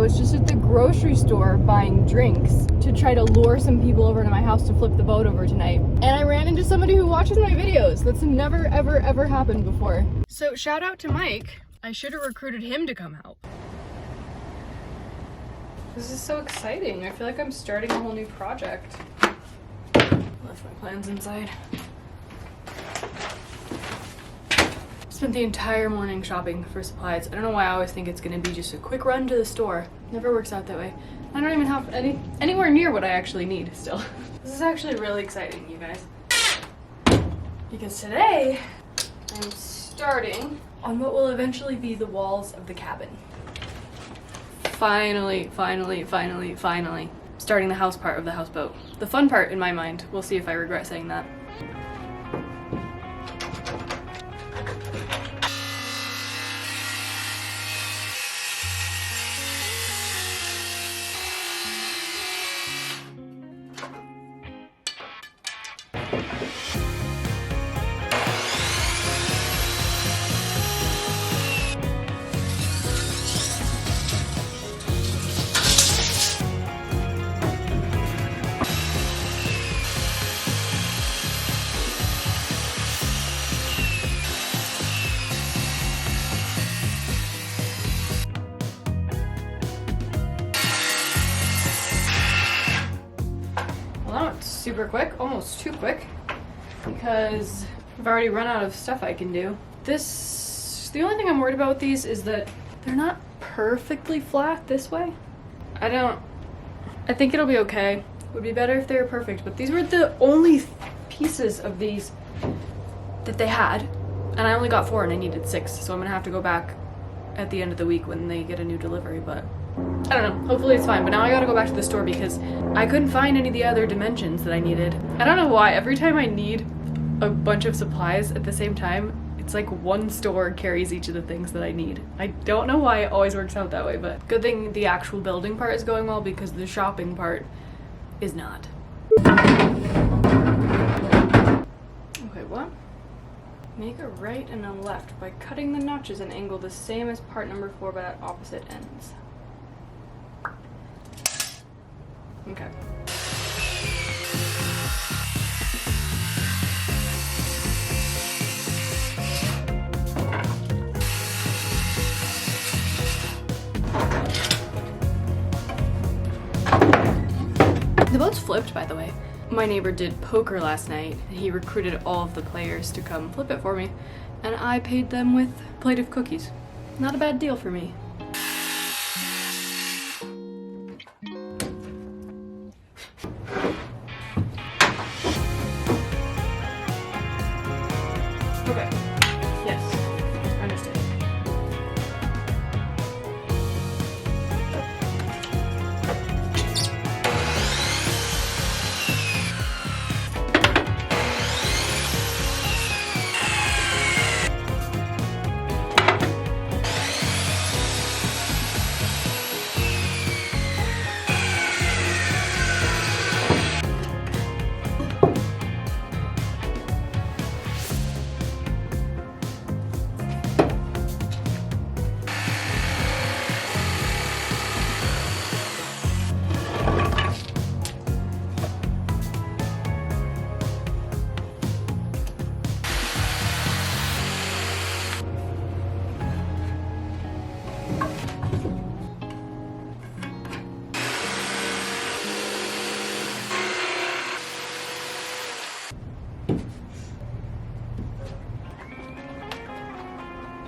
was just at the grocery store buying drinks to try to lure some people over to my house to flip the boat over tonight. And I ran into somebody who watches my videos. That's never, ever, ever happened before. So shout out to Mike. I should have recruited him to come help. This is so exciting. I feel like I'm starting a whole new project. Left my plans inside. Spent the entire morning shopping for supplies. I don't know why I always think it's gonna be just a quick run to the store. Never works out that way. I don't even have anywhere near what I actually need still. This is actually really exciting, you guys. Because today, I'm starting on what will eventually be the walls of the cabin. Finally. Starting the house part of the houseboat. The fun part in my mind. We'll see if I regret saying that. Super quick, almost too quick, because I've already run out of stuff I can do. The only thing I'm worried about with these is that they're not perfectly flat this way. I think it'll be okay. It would be better if they were perfect, but these were the only pieces of these that they had, and I only got 4 and I needed 6, so I'm gonna have to go back at the end of the week when they get a new delivery, but I don't know, hopefully it's fine. But now I gotta go back to the store because I couldn't find any of the other dimensions that I needed. I don't know why, every time I need a bunch of supplies at the same time, it's like one store carries each of the things that I need. I don't know why it always works out that way, but good thing the actual building part is going well because the shopping part is not. Okay, what? Make a right and a left by cutting the notches and angle the same as part number 4 but at opposite ends. Okay. The boat's flipped, by the way. My neighbor did poker last night, and he recruited all of the players to come flip it for me, and I paid them with a plate of cookies. Not a bad deal for me. Okay. Yes. Understood.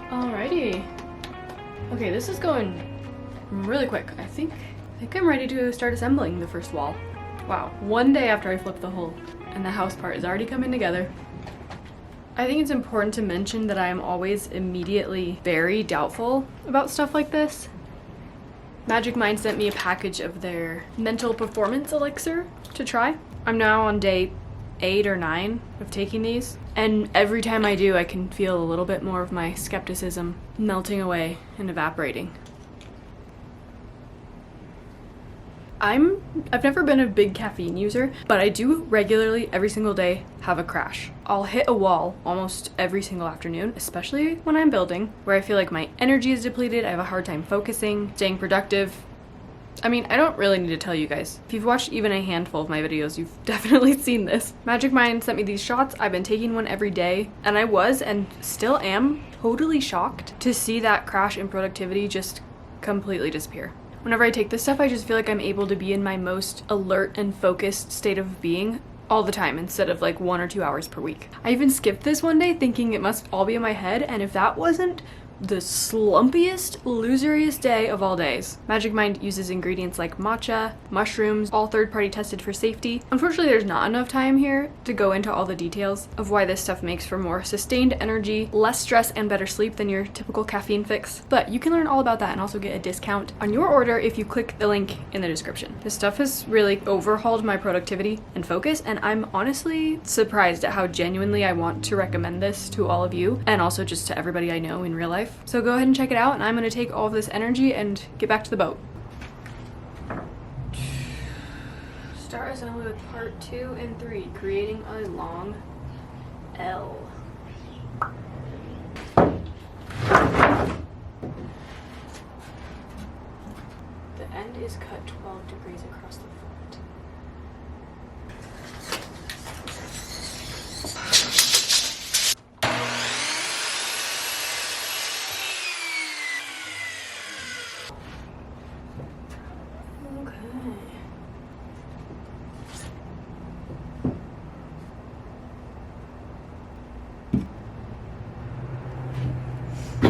Alrighty. Okay, this is going really quick. I think I'm ready to start assembling the first wall. Wow, one day after I flipped the hole and the house part is already coming together. I think it's important to mention that I am always immediately very doubtful about stuff like this. Magic Mind sent me a package of their mental performance elixir to try. I'm now on day 8 or 9 of taking these, and every time I do I can feel a little bit more of my skepticism melting away and evaporating. I've never been a big caffeine user, but I do regularly, every single day, have a crash. I'll hit a wall almost every single afternoon, especially when I'm building, where I feel like my energy is depleted, I have a hard time focusing, staying productive, I mean, I don't really need to tell you guys. If you've watched even a handful of my videos, you've definitely seen this. Magic Mind sent me these shots. I've been taking one every day, and I was and still am totally shocked to see that crash in productivity just completely disappear. Whenever I take this stuff, I just feel like I'm able to be in my most alert and focused state of being all the time instead of like 1 or 2 hours per week. I even skipped this one day thinking it must all be in my head, and if that wasn't the slumpiest, loseriest day of all days. Magic Mind uses ingredients like matcha, mushrooms, all third-party tested for safety. Unfortunately, there's not enough time here to go into all the details of why this stuff makes for more sustained energy, less stress, and better sleep than your typical caffeine fix. But you can learn all about that and also get a discount on your order if you click the link in the description. This stuff has really overhauled my productivity and focus, and I'm honestly surprised at how genuinely I want to recommend this to all of you, and also just to everybody I know in real life. So go ahead and check it out, and I'm going to take all of this energy and get back to the boat. Start assembly with part 2 and 3, creating a long L. The end is cut 12 degrees across the front.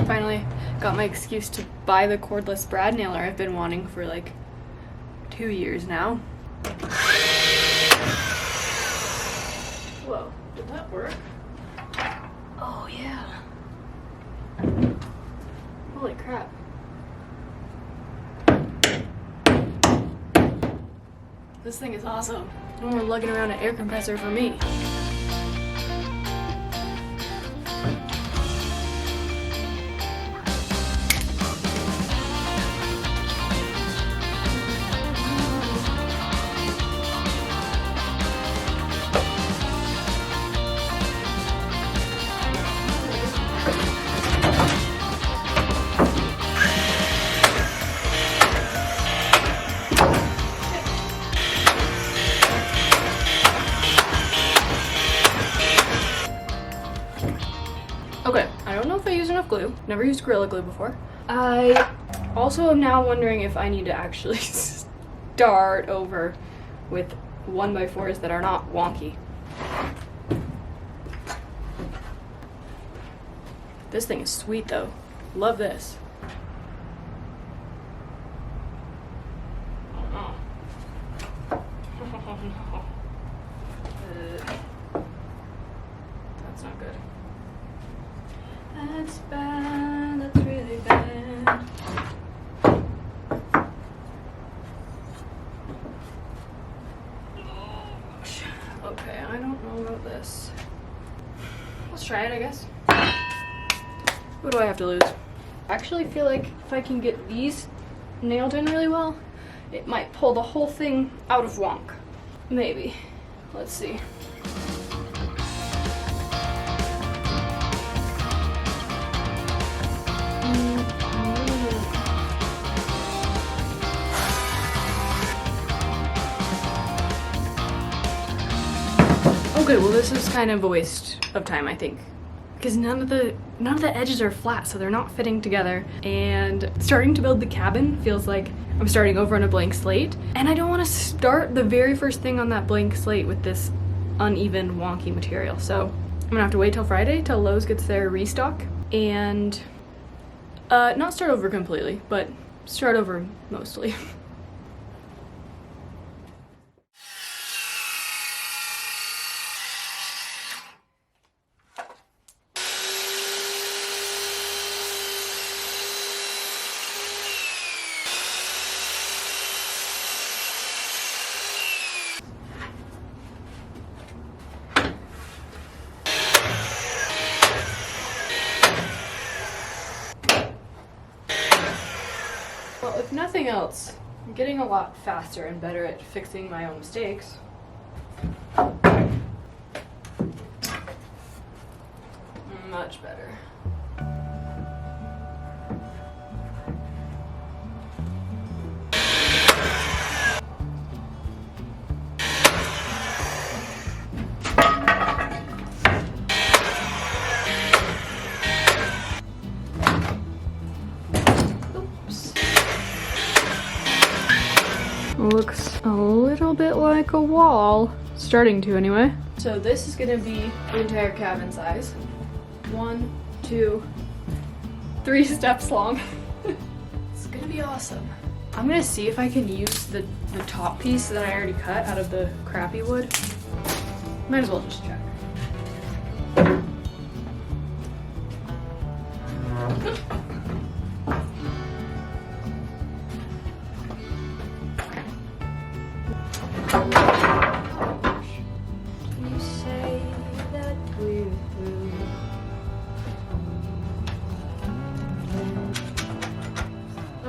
Finally got my excuse to buy the cordless brad nailer I've been wanting for like 2 years now. Whoa, did that work? Oh yeah. Holy crap. This thing is awesome. No more lugging around an air compressor for me. Okay, I don't know if I used enough glue. Never used Gorilla Glue before. I also am now wondering if I need to actually start over with 1x4s that are not wonky. This thing is sweet though. Love this. Oh no. Oh no. That's not good. That's bad, that's really bad. Okay, I don't know about this. Let's try it, I guess. What do I have to lose? I actually feel like if I can get these nailed in really well, it might pull the whole thing out of wonk. Maybe. Let's see. Okay, well this is kind of a waste of time, I think, because none of the edges are flat, so they're not fitting together. And starting to build the cabin feels like I'm starting over on a blank slate, and I don't want to start the very first thing on that blank slate with this uneven, wonky material. So I'm gonna have to wait till Friday till Lowe's gets their restock, and not start over completely, but start over mostly. Well, if nothing else, I'm getting a lot faster and better at fixing my own mistakes. Much better. looks a little bit like a wall. Starting to anyway. So this is gonna be the entire cabin size. 1, 2, 3 steps long. It's gonna be awesome. I'm gonna see if I can use the top piece that I already cut out of the crappy wood. Might as well just check.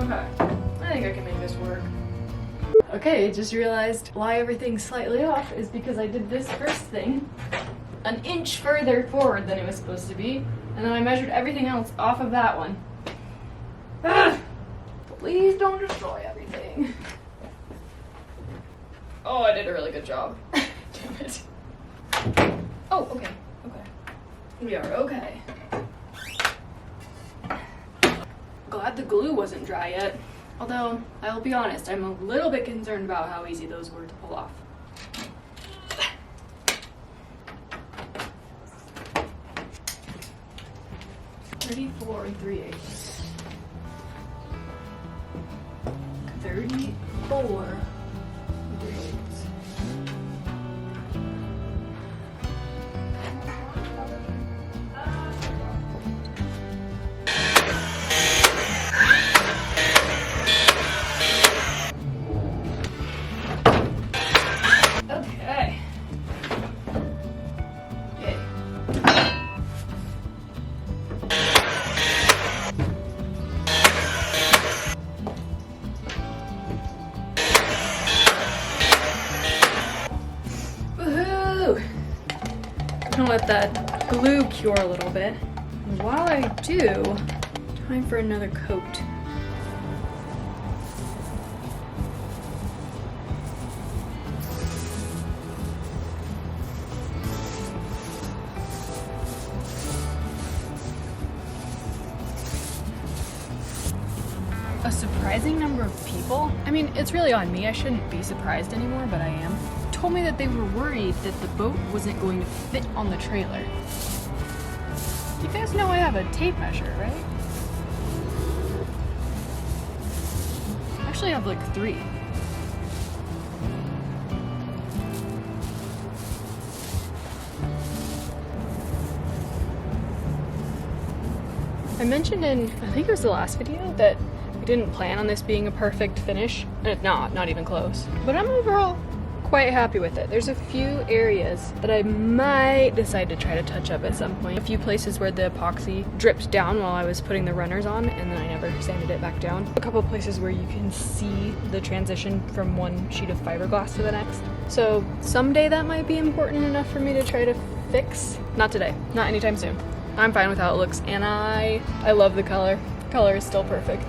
Okay, I think I can make this work. Okay, just realized why everything's slightly off is because I did this first thing an inch further forward than it was supposed to be, and then I measured everything else off of that one. Ugh! Please don't destroy everything. Oh, I did a really good job. Damn it. Oh, okay, okay. We are okay. Glad the glue wasn't dry yet. Although, I'll be honest, I'm a little bit concerned about how easy those were to pull off. 34 3/8. 34 3/8. I'm gonna let that glue cure a little bit. And while I do, time for another coat. A surprising number of people, I mean, it's really on me, I shouldn't be surprised anymore, but I am, told me that they were worried that the boat wasn't going to fit on the trailer. You guys know I have a tape measure, right? Actually, I have like 3. I mentioned in, I think it was the last video, that I didn't plan on this being a perfect finish, and it's not even close. But I'm overall quite happy with it. There's a few areas that I might decide to try to touch up at some point. A few places where the epoxy dripped down while I was putting the runners on, and then I never sanded it back down. A couple places where you can see the transition from one sheet of fiberglass to the next. So someday that might be important enough for me to try to fix. Not today, not anytime soon. I'm fine with how it looks, and I love the color. The color is still perfect.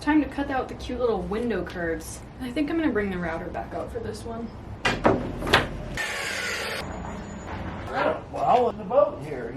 Time to cut out the cute little window curves. I think I'm gonna bring the router back out for this one. Well, in the boat here.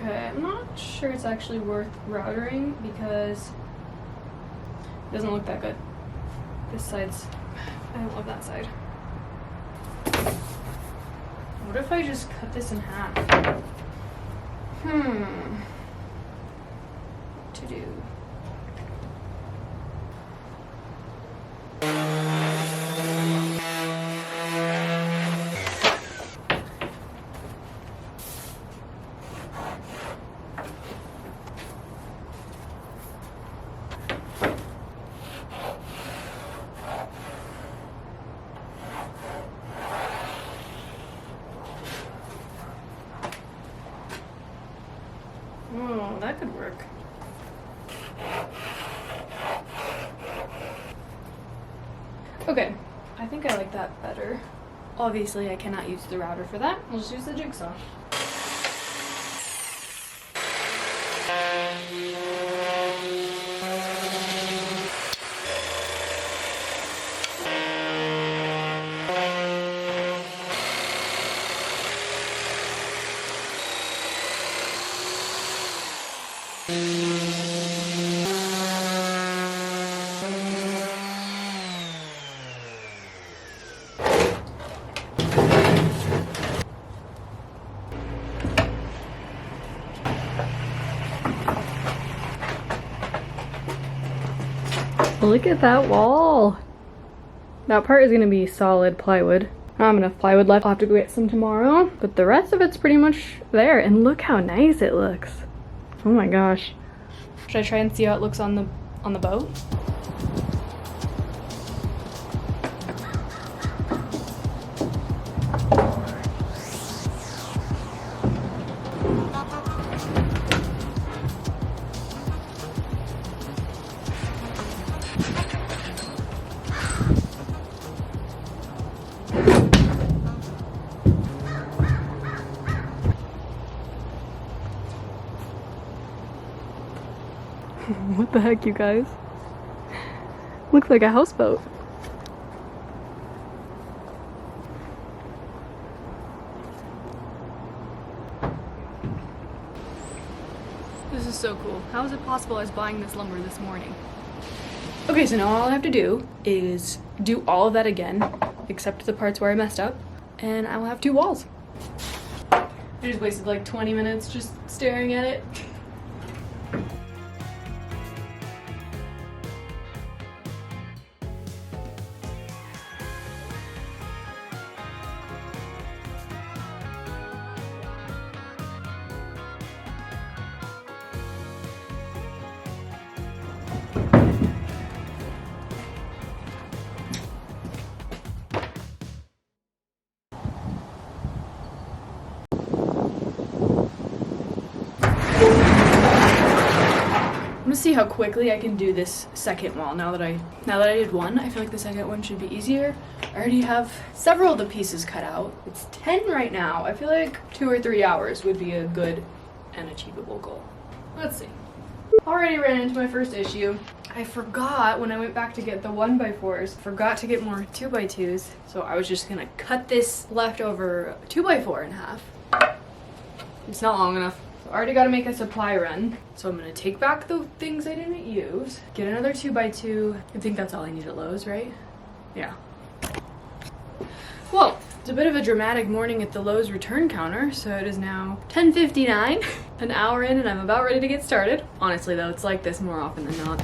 Okay, I'm not sure it's actually worth routering because it doesn't look that good. This side's, I don't love that side. What if I just cut this in half? What to do? Oh, that could work. Okay, I think I like that better. Obviously, I cannot use the router for that. I'll just use the jigsaw. Look at that wall. That part is gonna be solid plywood. I don't have enough plywood left. I'll have to go get some tomorrow, but the rest of it's pretty much there. And look how nice it looks. Oh my gosh. Should I try and see how it looks on the boat? What the heck, you guys? Looks like a houseboat. This is so cool. How is it possible I was buying this lumber this morning? Okay, so now all I have to do is do all of that again, except the parts where I messed up, and I will have 2 walls. I just wasted like 20 minutes just staring at it. I'm gonna see how quickly I can do this second wall. Now that I did one, I feel like the second one should be easier. I already have several of the pieces cut out. It's 10 right now. I feel like 2 or 3 hours would be a good and achievable goal. Let's see. Already ran into my first issue. I forgot when I went back to get the 1x4s, forgot to get more 2x2s. So I was just gonna cut this leftover 2x4 in half. It's not long enough. I already got to make a supply run, so I'm going to take back the things I didn't use, get another 2x2. I think that's all I need at Lowe's, right? Yeah. Well, it's a bit of a dramatic morning at the Lowe's return counter, so it is now 10:59, an hour in, and I'm about ready to get started. Honestly though, it's like this more often than not.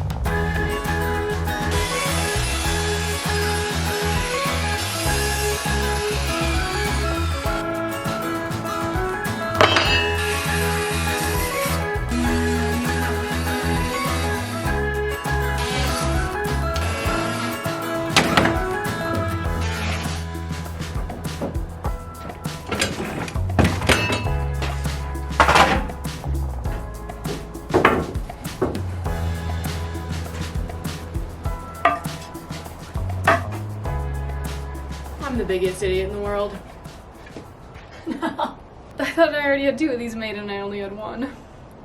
I'm the biggest idiot in the world. No. I thought I already had 2 of these made and I only had 1.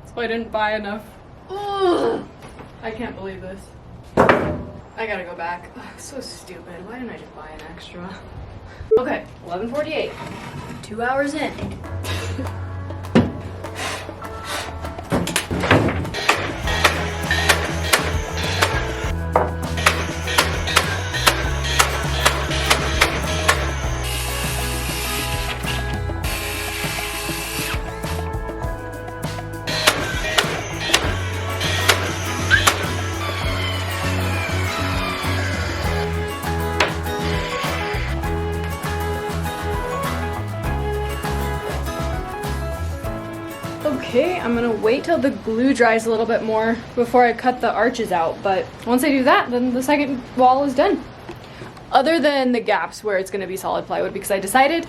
So I didn't buy enough. Ugh. I can't believe this. I gotta go back. Ugh, so stupid. Why didn't I just buy an extra? Okay, 11:48. 2 hours in. Okay, I'm gonna wait till the glue dries a little bit more before I cut the arches out, but once I do that, then the second wall is done. Other than the gaps where it's gonna be solid plywood, because I decided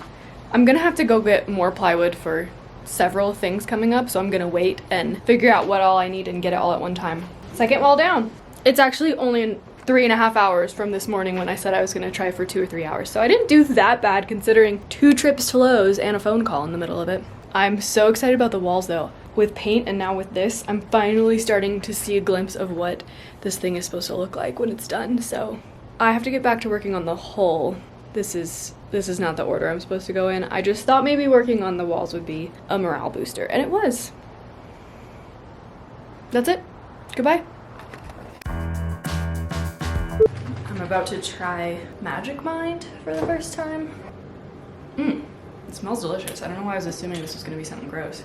I'm gonna have to go get more plywood for several things coming up, so I'm gonna wait and figure out what all I need and get it all at one time. Second wall down. It's actually only in 3.5 hours from this morning when I said I was gonna try for 2 or 3 hours, so I didn't do that bad considering 2 trips to Lowe's and a phone call in the middle of it. I'm so excited about the walls though. With paint and now with this, I'm finally starting to see a glimpse of what this thing is supposed to look like when it's done, so I have to get back to working on the whole. This is not the order I'm supposed to go in. I just thought maybe working on the walls would be a morale booster, and it was. That's it. Goodbye. I'm about to try Magic Mind for the first time. It smells delicious. I don't know why I was assuming this was gonna be something gross.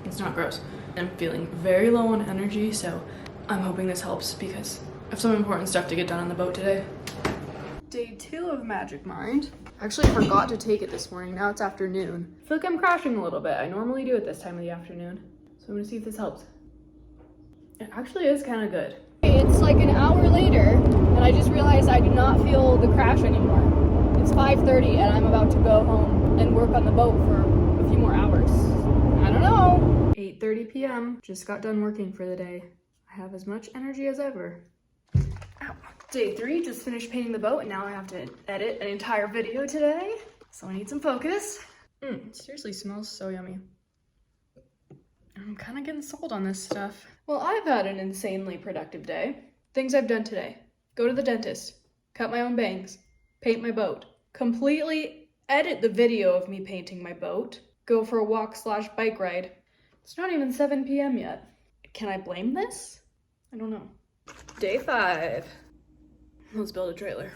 It's not gross. I'm feeling very low on energy, so I'm hoping this helps because I have some important stuff to get done on the boat today. Day 2 of Magic Mind. I actually forgot to take it this morning. Now it's afternoon. I feel like I'm crashing a little bit. I normally do it this time of the afternoon. So I'm gonna see if this helps. It actually is kind of good. It's like an hour later, and I just realized I do not feel the crash anymore. It's 5:30, and I'm about to go home and work on the boat for a few more hours. I don't know. 8:30 p.m. Just got done working for the day. I have as much energy as ever. Ow. Day 3, just finished painting the boat, and now I have to edit an entire video today. So I need some focus. It seriously smells so yummy. I'm kind of getting sold on this stuff. Well, I've had an insanely productive day. Things I've done today. Go to the dentist. Cut my own bangs. Paint my boat. Completely edit the video of me painting my boat. Go for a walk/bike ride. It's not even 7 p.m. yet. Can I blame this? I don't know. Day 5. Let's build a trailer.